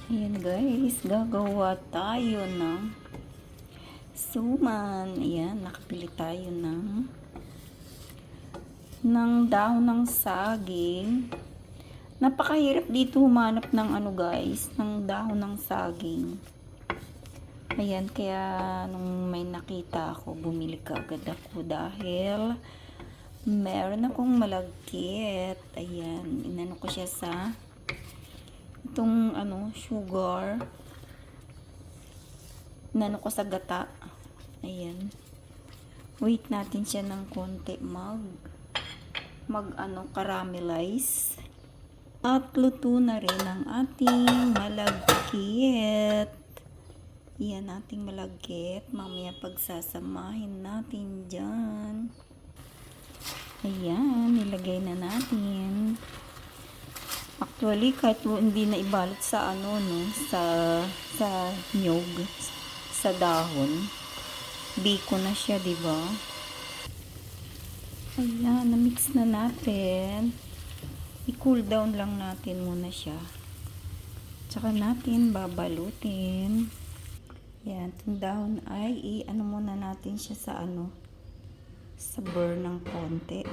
Ayan guys, gagawa tayo ng suman. Ayan, nakabili tayo ng dahon ng saging. Napakahirap dito humanap ng ano guys, ng dahon ng saging. Ayan, kaya nung may nakita ako, bumili kaagad ako dahil meron akong malagkit. Ayan, inano ko siya sa itong sugar. Inano ko sa gata. Ayan. Wait natin siya ng konti caramelize. At luto na rin ang ating malagkit. Yan ating malagkit. Mamaya pagsasamahin natin dyan. Ayan, nilagay na natin. Actually, kahit hindi na ibalot sa sa nyog, sa dahon, biko na siya, diba? Ayan, na-mix na natin. I-cool down lang natin muna siya. Tsaka natin babalutin. Ayan, itong dahon ay i-ano muna natin siya sa sa burn ng konti.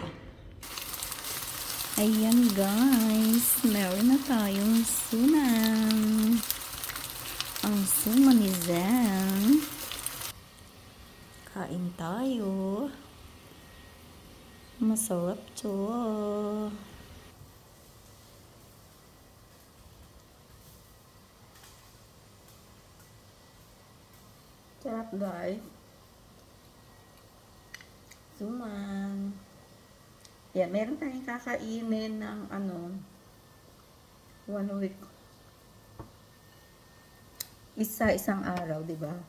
Ayan guys, meron na tayong suman. Ang suman ni Zen. Kain tayo. Masarap to. Sarap guys. Suman. Yeah, meron tayong kakainin ng 1 week. Isang araw, di ba?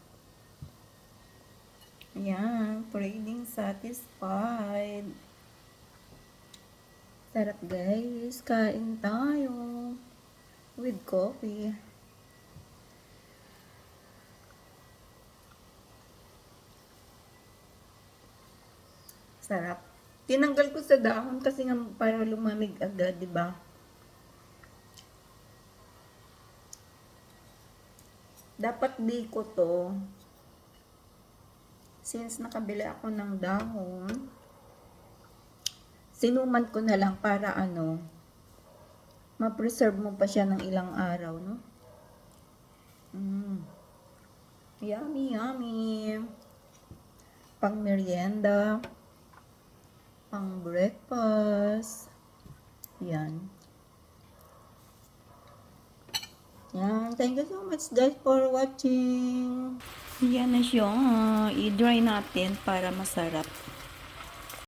Ayan, feeling satisfied. Sarap guys, kain tayo with coffee. Sarap. Tinanggal ko sa dahon kasi nga para lumamig agad, di ba? Dapat biko to. Since nakabili ako ng dahon, sinuman ko na lang para ma-preserve mo pa siya ng ilang araw, no? Yummy, yummy. Pang merienda. Pang breakfast. Yan. Yan. Thank you so much guys for watching. Yan na siya. I-dry natin para masarap.